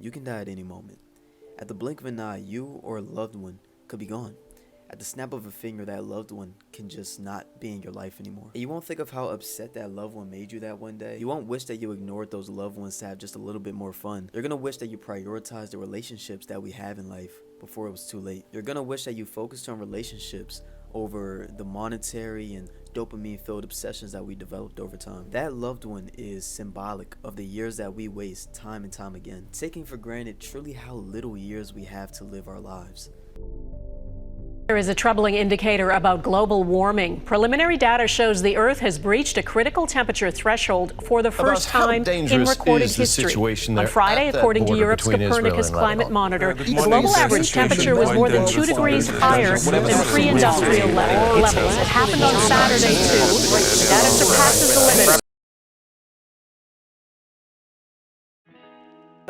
You can die at any moment. At the blink of an eye, you or a loved one could be gone. At the snap of a finger, that loved one can just not be in your life anymore. And you won't think of how upset that loved one made you that one day. You won't wish that you ignored those loved ones to have just a little bit more fun. You're gonna wish that you prioritized the relationships that we have in life before it was too late. You're gonna wish that you focused on relationships over the monetary and dopamine-filled obsessions that we developed over time. That loved one is symbolic of the years that we waste time and time again, taking for granted truly how little years we have to live our lives. There is a troubling indicator about global warming. Preliminary data shows the Earth has breached a critical temperature threshold for the first time in recorded history. On Friday, according to Europe's Copernicus climate monitor, the global average temperature was more than 2 degrees higher than pre-industrial levels. It happened on Saturday, too. Data surpasses the limit.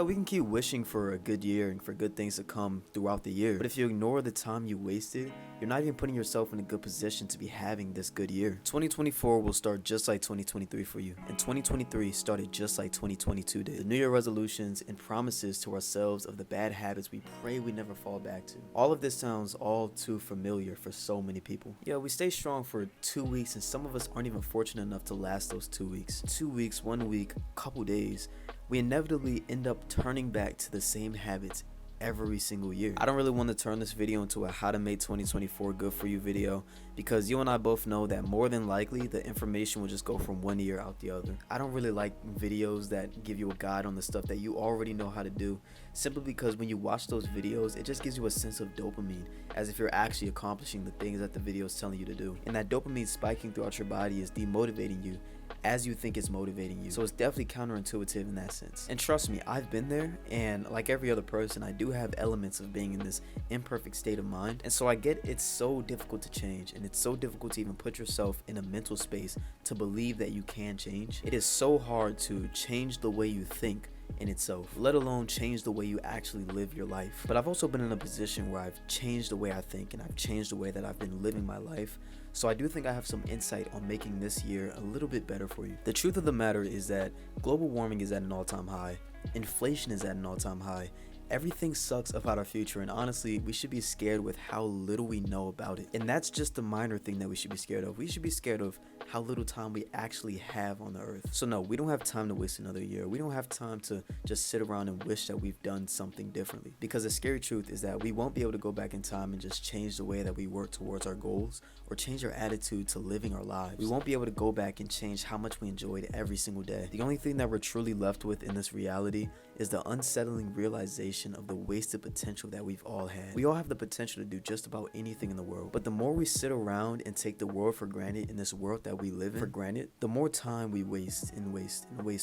We can keep wishing for a good year and for good things to come throughout the year, but if you ignore the time you wasted, you're not even putting yourself in a good position to be having this good year. 2024 will start just like 2023 for you, and 2023 started just like 2022 did. The New Year resolutions and promises to ourselves of the bad habits we pray we never fall back to. All of this sounds all too familiar for so many people. Yeah, we stay strong for 2 weeks, and some of us aren't even fortunate enough to last those 2 weeks. 2 weeks, 1 week, couple days. We inevitably end up turning back to the same habits every single year. I don't really want to turn this video into a how to make 2024 good for you video, because you and I both know that more than likely the information will just go from one ear out the other. I don't really like videos that give you a guide on the stuff that you already know how to do, simply because when you watch those videos, it just gives you a sense of dopamine, as if you're actually accomplishing the things that the video is telling you to do. And that dopamine spiking throughout your body is demotivating you as you think it's motivating you. So it's definitely counterintuitive in that sense. And trust me, I've been there, and like every other person, I do have elements of being in this imperfect state of mind. And so I get it's so difficult to change, and it's so difficult to even put yourself in a mental space to believe that you can change. It is so hard to change the way you think in itself, let alone change the way you actually live your life. But I've also been in a position where I've changed the way I think, and I've changed the way that I've been living my life. So I do think I have some insight on making this year a little bit better for you. The truth of the matter is that global warming is at an all-time high. Inflation is at an all-time high. Everything sucks about our future, and honestly, we should be scared with how little we know about it. And that's just the minor thing that we should be scared of. We should be scared of how little time we actually have on the earth. So no, we don't have time to waste another year. We don't have time to just sit around and wish that we've done something differently. Because the scary truth is that we won't be able to go back in time and just change the way that we work towards our goals or change our attitude to living our lives. We won't be able to go back and change how much we enjoyed every single day. The only thing that we're truly left with in this reality is the unsettling realization of the wasted potential that we've all had. We all have the potential to do just about anything in the world, but the more we sit around and take the world for granted in this world that we live in for granted, the more time we waste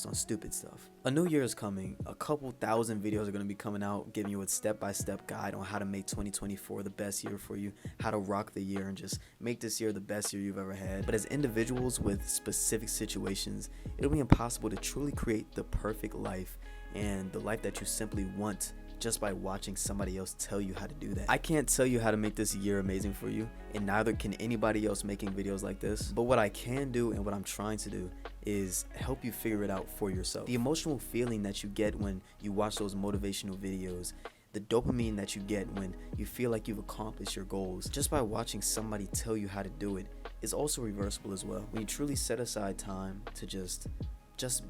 on stupid stuff. A new year is coming. A couple thousand videos are going to be coming out giving you a step-by-step guide on how to make 2024 the best year for you, how to rock the year and just make this year the best year you've ever had. But as individuals with specific situations, it'll be impossible to truly create the perfect life and the life that you simply want just by watching somebody else tell you how to do that. I can't tell you how to make this year amazing for you, and neither can anybody else making videos like this. But what I can do, and what I'm trying to do, is help you figure it out for yourself. The emotional feeling that you get when you watch those motivational videos, the dopamine that you get when you feel like you've accomplished your goals just by watching somebody tell you how to do it, is also reversible as well. When you truly set aside time to just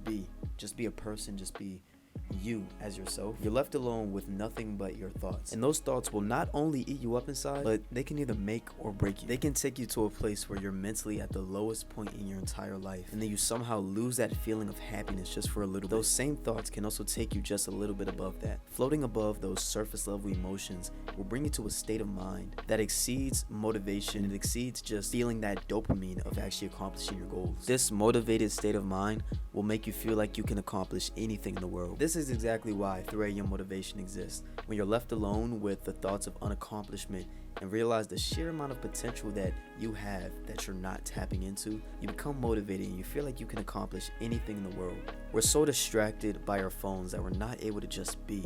be a person, just be you as yourself, you're left alone with nothing but your thoughts. And those thoughts will not only eat you up inside, but they can either make or break you. They can take you to a place where you're mentally at the lowest point in your entire life, and then you somehow lose that feeling of happiness just for a little bit. Those same thoughts can also take you just a little bit above that. Floating above those surface level emotions will bring you to a state of mind that exceeds motivation. It exceeds just feeling that dopamine of actually accomplishing your goals. This motivated state of mind will make you feel like you can accomplish anything in the world. This is exactly why 3 a.m. motivation exists. When you're left alone with the thoughts of unaccomplishment and realize the sheer amount of potential that you have that you're not tapping into, you become motivated and you feel like you can accomplish anything in the world. We're so distracted by our phones that we're not able to just be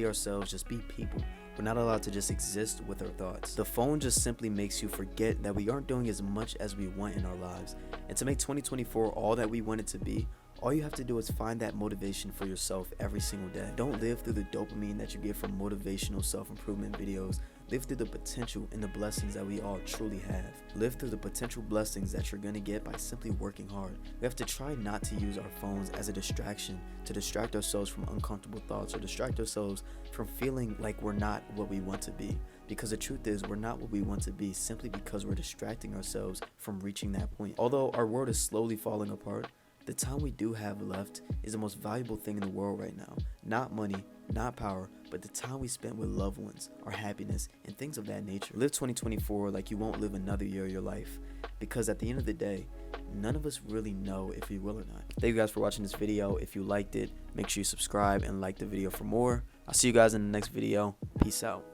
ourselves, just be people. We're not allowed to just exist with our thoughts. The phone just simply makes you forget that we aren't doing as much as we want in our lives. And to make 2024 all that we want it to be, All you have to do is find that motivation for yourself every single day. Don't live through the dopamine that you get from motivational self-improvement videos. Live through the potential and the blessings that we all truly have. Live through the potential blessings that you're going to get by simply working hard. We have to try not to use our phones as a distraction, to distract ourselves from uncomfortable thoughts or distract ourselves from feeling like we're not what we want to be. Because the truth is, we're not what we want to be simply because we're distracting ourselves from reaching that point. Although our world is slowly falling apart, the time we do have left is the most valuable thing in the world right now. Not money, not power, but the time we spent with loved ones, our happiness, and things of that nature. Live 2024 like you won't live another year of your life, because at the end of the day, none of us really know if we will or not. Thank you guys for watching this video. If you liked it, make sure you subscribe and like the video for more. I'll see you guys in the next video. Peace out.